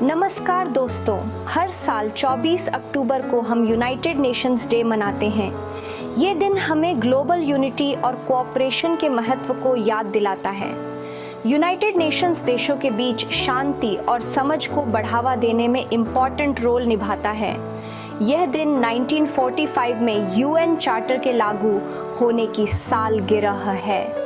नमस्कार दोस्तों, हर साल 24 अक्टूबर को हम यूनाइटेड नेशंस डे मनाते हैं। ये दिन हमें ग्लोबल यूनिटी और कोऑपरेशन के महत्व को याद दिलाता है। यूनाइटेड नेशंस देशों के बीच शांति और समझ को बढ़ावा देने में इम्पॉर्टेंट रोल निभाता है। यह दिन 1945 में यूएन चार्टर के लागू होने की सालगिरह है।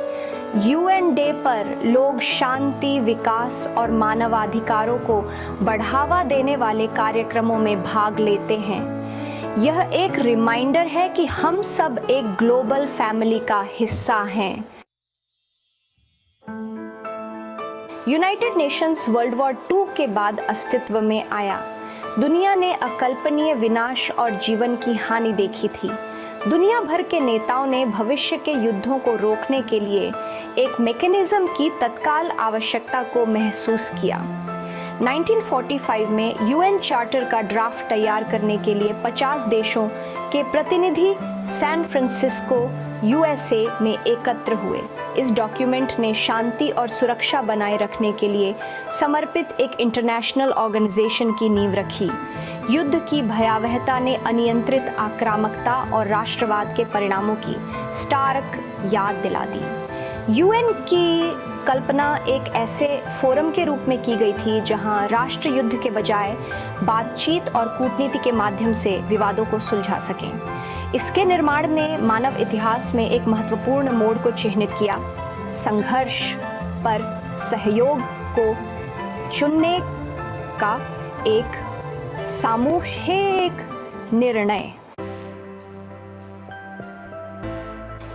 यूएन डे पर लोग शांति, विकास और मानवाधिकारों को बढ़ावा देने वाले कार्यक्रमों में भाग लेते हैं। यह एक रिमाइंडर है कि हम सब एक ग्लोबल फैमिली का हिस्सा हैं। United Nations world war II के बाद अस्तित्व में आया। दुनिया ने अकल्पनीय विनाश और जीवन की हानि देखी थी। दुनिया भर के नेताओं ने भविष्य के युद्धों को रोकने के लिए एक मैकेनिज्म की तत्काल आवश्यकता को महसूस किया। 1945 में यूएन चार्टर का ड्राफ्ट तैयार करने के लिए 50 देशों के प्रतिनिधि सैन फ्रांसिस्को, यूएसए में एकत्र हुए। इस डॉक्यूमेंट ने शांति और सुरक्षा बनाए रखने के लिए समर्पित एक इंटरनेशनल ऑर्गेनाइजेशन की नींव रखी। युद्ध की भयावहता ने अनियंत्रित आक्रामकता और राष्ट्रवाद के परिणामों की स्टार्क याद दिला दी। यूएन की कल्पना एक ऐसे फोरम के रूप में की गई थी जहां राष्ट्र युद्ध के बजाय बातचीत और कूटनीति के माध्यम से विवादों को सुलझा सकें। इसके निर्माण ने मानव इतिहास में एक महत्वपूर्ण मोड़ को चिह्नित किया। संघर्ष पर सहयोग को चुनने का एक सामूहिक निर्णय।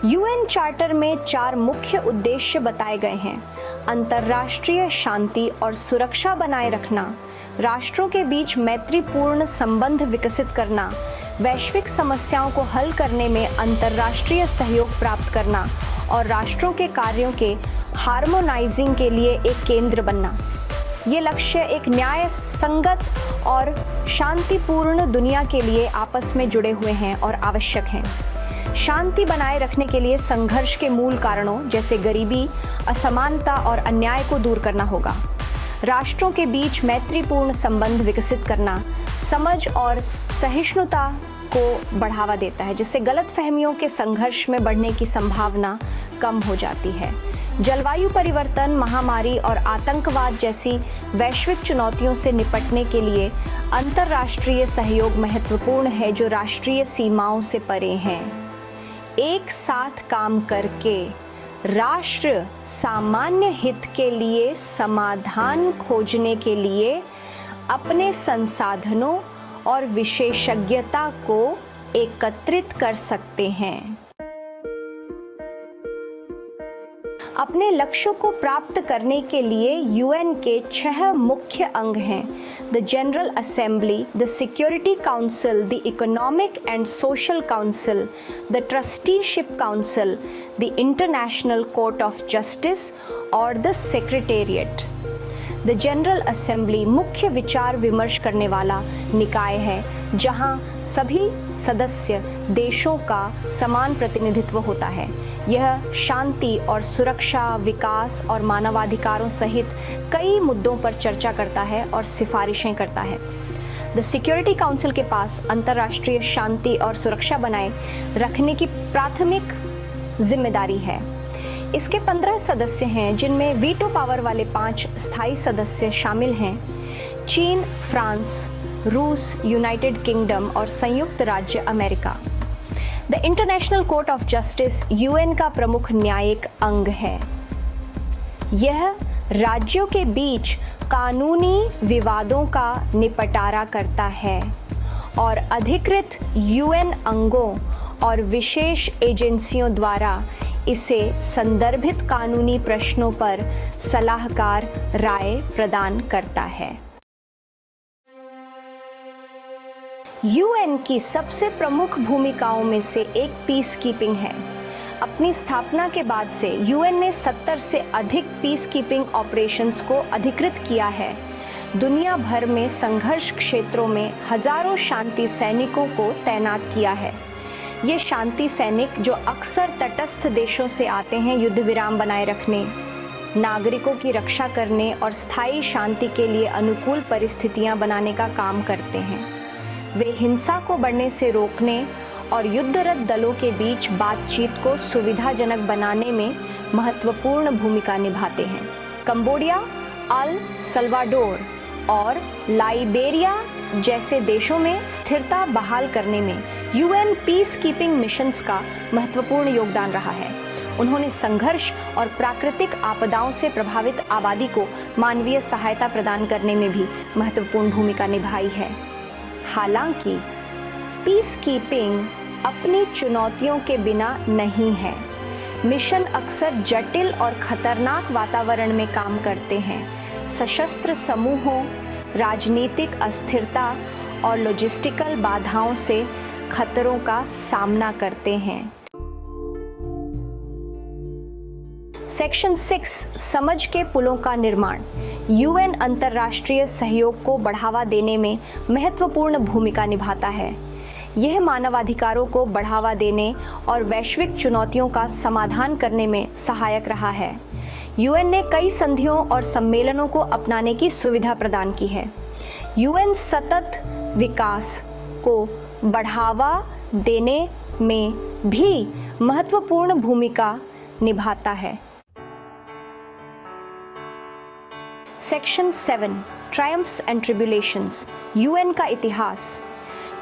यूएन चार्टर में 4 मुख्य उद्देश्य बताए गए हैं। अंतर्राष्ट्रीय शांति और सुरक्षा बनाए रखना, राष्ट्रों के बीच मैत्रीपूर्ण संबंध विकसित करना, वैश्विक समस्याओं को हल करने में अंतर्राष्ट्रीय सहयोग प्राप्त करना और राष्ट्रों के कार्यों के हार्मोनाइजिंग के लिए एक केंद्र बनना। ये लक्ष्य एक न्याय संगत और शांतिपूर्ण दुनिया के लिए आपस में जुड़े हुए हैं और आवश्यक हैं। शांति बनाए रखने के लिए संघर्ष के मूल कारणों जैसे गरीबी, असमानता और अन्याय को दूर करना होगा। राष्ट्रों के बीच मैत्रीपूर्ण संबंध विकसित करना समझ और सहिष्णुता को बढ़ावा देता है, जिससे गलतफहमियों के संघर्ष में बढ़ने की संभावना कम हो जाती है। जलवायु परिवर्तन, महामारी और आतंकवाद जैसी वैश्विक चुनौतियों से निपटने के लिए अंतर्राष्ट्रीय सहयोग महत्वपूर्ण है, जो राष्ट्रीय सीमाओं से परे हैं। एक साथ काम करके राष्ट्र सामान्य हित के लिए समाधान खोजने के लिए अपने संसाधनों और विशेषज्ञता को एकत्रित कर सकते हैं। अपने लक्ष्यों को प्राप्त करने के लिए यूएन के 6 मुख्य अंग हैं: the General Assembly, the Security Council, the Economic and Social Council, the Trusteeship Council, the International Court of Justice और the Secretariat. The General Assembly मुख्य विचार विमर्श करने वाला निकाय है, जहां सभी सदस्य देशों का समान प्रतिनिधित्व होता है। यह शांति और सुरक्षा, विकास और मानवाधिकारों सहित कई मुद्दों पर चर्चा करता है और सिफारिशें करता है। द सिक्योरिटी काउंसिल के पास अंतर्राष्ट्रीय शांति और सुरक्षा बनाए रखने की प्राथमिक जिम्मेदारी है। इसके 15 सदस्य हैं, जिनमें वीटो पावर वाले 5 स्थायी सदस्य शामिल हैं: चीन, फ्रांस, रूस, यूनाइटेड किंगडम और संयुक्त राज्य America. The International Court of justice UN का प्रमुख न्यायिक अंग है। यह राज्यों के बीच कानूनी विवादों का निपटारा करता है और अधिकृत यूएन अंगों और विशेष एजेंसियों द्वारा इसे संदर्भित कानूनी प्रश्नों पर सलाहकार राय प्रदान करता है। यूएन की सबसे प्रमुख भूमिकाओं में से एक पीस कीपिंग है। अपनी स्थापना के बाद से यूएन ने 70 से अधिक पीस कीपिंग ऑपरेशंस को अधिकृत किया है। दुनिया भर में संघर्ष क्षेत्रों में हजारों शांति सैनिकों को तैनात किया है। ये शांति सैनिक, जो अक्सर तटस्थ देशों से आते हैं, युद्ध विराम बनाए रखने, नागरिकों की रक्षा करने और स्थायी शांति के लिए अनुकूल परिस्थितियां बनाने का काम करते हैं। वे हिंसा को बढ़ने से रोकने और युद्धरत दलों के बीच बातचीत को सुविधाजनक बनाने में महत्वपूर्ण भूमिका निभाते हैं। कंबोडिया, अल सल्वाडोर और लाइबेरिया जैसे देशों में स्थिरता बहाल करने में यूएन पीस कीपिंग मिशंस का महत्वपूर्ण योगदान रहा है। उन्होंने संघर्ष और प्राकृतिक आपदाओं से प्रभावित आबादी को मानवीय सहायता प्रदान करने में भी महत्वपूर्ण भूमिका निभाई है। हालांकि पीस कीपिंग अपनी चुनौतियों के बिना नहीं है। मिशन अक्सर जटिल और खतरनाक वातावरण में काम करते हैं। सशस्त्र समूहों, राजनीतिक अस्थिरता और लॉजिस्टिकल बाधाओं से खतरों का सामना करते हैं। सेक्शन 6 समझ के पुलों का निर्माण यूएन अंतर्राष्ट्रीय सहयोग को बढ़ावा देने में महत्वपूर्ण भूमिका निभाता है। यह मानवाधिकारों को बढ़ावा देने और वैश्विक चुनौतियों का समाधान करने में सहायक रहा है। यूएन ने कई संधियों और सम्मेलनों को अपनाने की सुविधा प्रदान की है। यूएन सतत विकास को बढ़ावा देने में भी महत्वपूर्ण भूमिका निभाता है। Section 7 triumphs and tribulations UN का इतिहास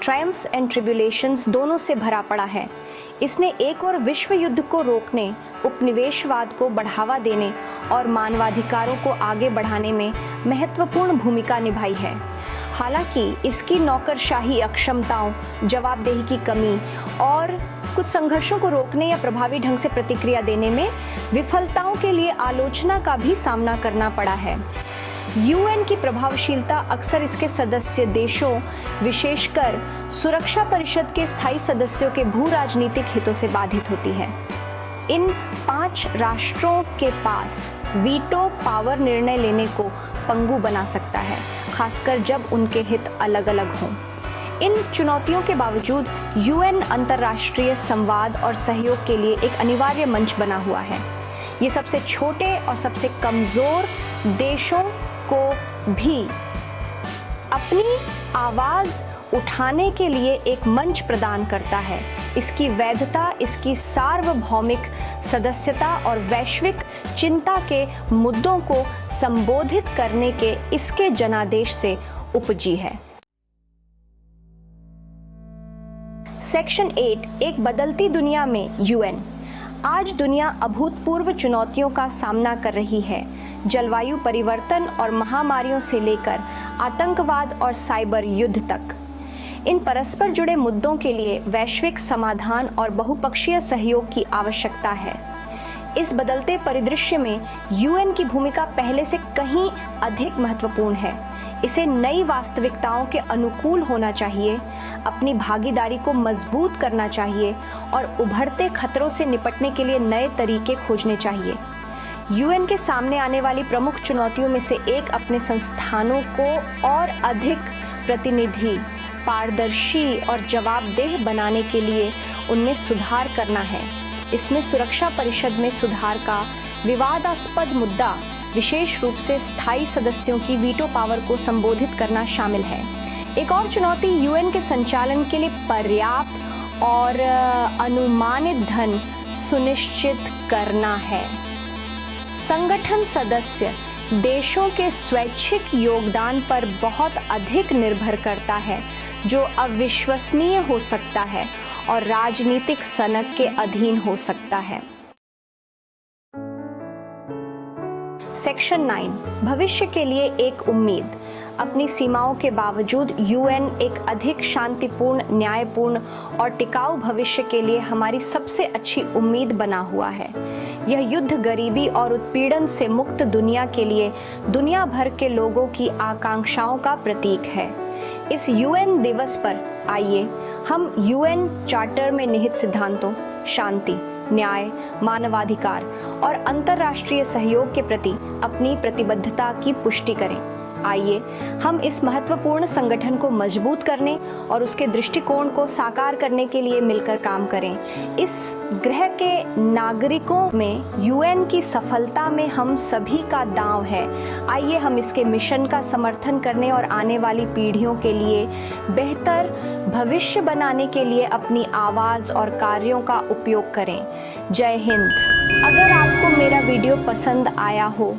ट्रायम्फ्स एंड ट्रिब्यूलेशंस दोनों से भरा पड़ा है। इसने एक और विश्व युद्ध को रोकने, उपनिवेशवाद को बढ़ावा देने और मानवाधिकारों को आगे बढ़ाने में महत्वपूर्ण भूमिका निभाई है। हालांकि इसकी नौकरशाही अक्षमताओं, जवाबदेही की कमी और कुछ संघर्षों को रोकने या प्रभावी ढंग से प्रतिक्रिया देने में विफलताओं के लिए आलोचना का भी सामना करना पड़ा है। यूएन की प्रभावशीलता अक्सर इसके सदस्य देशों, विशेषकर सुरक्षा परिषद के स्थायी सदस्यों के भू राजनीतिक हितों से बाधित होती है। इन 5 राष्ट्रों के पास वीटो पावर निर्णय लेने को पंगु बना सकता है, खासकर जब उनके हित अलग अलग हों। इन चुनौतियों के बावजूद यूएन अंतर्राष्ट्रीय संवाद और सहयोग के लिए एक अनिवार्य मंच बना हुआ है। ये सबसे छोटे और सबसे कमजोर देशों को भी अपनी आवाज उठाने के लिए एक मंच प्रदान करता है। इसकी वैधता, इसकी सार्वभौमिक सदस्यता और वैश्विक चिंता के मुद्दों को संबोधित करने के इसके जनादेश से उपजी है। सेक्शन 8 एक बदलती दुनिया में यूएन। आज दुनिया अभूतपूर्व चुनौतियों का सामना कर रही है। जलवायु परिवर्तन और महामारियों से लेकर आतंकवाद और साइबर युद्ध तक। इन परस्पर जुड़े मुद्दों के लिए वैश्विक समाधान और बहुपक्षीय सहयोग की आवश्यकता है। इस बदलते परिदृश्य में यूएन की भूमिका पहले से कहीं अधिक महत्वपूर्ण है। इसे नई वास्तविकताओं के अनुकूल होना चाहिए, अपनी भागीदारी को मजबूत करना चाहिए और उभरते खतरों से निपटने के लिए नए तरीके खोजने चाहिए। यूएन के सामने आने वाली प्रमुख चुनौतियों में से एक अपने संस्थानों को और अधिक प्रतिनिधि, पारदर्शी और जवाबदेह बनाने के लिए उनमें सुधार करना है। इसमें सुरक्षा परिषद में सुधार का विवादास्पद मुद्दा, विशेष रूप से स्थायी सदस्यों की वीटो पावर को संबोधित करना शामिल है। एक और चुनौती यूएन के संचालन के लिए पर्याप्त और अनुमानित धन सुनिश्चित करना है। संगठन सदस्य देशों के स्वैच्छिक योगदान पर बहुत अधिक निर्भर करता है, जो अविश्वसनीय हो सकता है और राजनीतिक सनक के अधीन हो सकता है। सेक्शन 9 भविष्य के लिए एक उम्मीद। अपनी सीमाओं के बावजूद यूएन एक अधिक शांतिपूर्ण, न्यायपूर्ण और टिकाऊ भविष्य के लिए हमारी सबसे अच्छी उम्मीद बना हुआ है। यह युद्ध, गरीबी और उत्पीड़न से मुक्त दुनिया के लिए दुनिया भर के लोगों की आकांक्षाओं का प्रतीक है। इस यूएन दिवस पर आइए हम यूएन चार्टर में निहित सिद्धांतों, शांति, न्याय, मानवाधिकार और अंतर्राष्ट्रीय सहयोग के प्रति अपनी प्रतिबद्धता की पुष्टि करें। आइए हम इस महत्वपूर्ण संगठन को मजबूत करने और उसके दृष्टिकोण को साकार करने के लिए मिलकर काम करें। इस ग्रह के नागरिकों में यूएन की सफलता में हम सभी का दांव है। आइए हम इसके मिशन का समर्थन करने और आने वाली पीढ़ियों के लिए बेहतर भविष्य बनाने के लिए अपनी आवाज़ और कार्यों का उपयोग करें। जय हिंद। अगर आपको मेरा वीडियो पसंद आया हो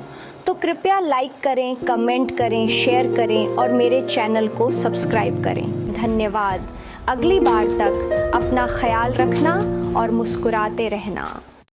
तो कृपया लाइक करें, कमेंट करें, शेयर करें और मेरे चैनल को सब्सक्राइब करें। धन्यवाद। अगली बार तक अपना ख्याल रखना और मुस्कुराते रहना।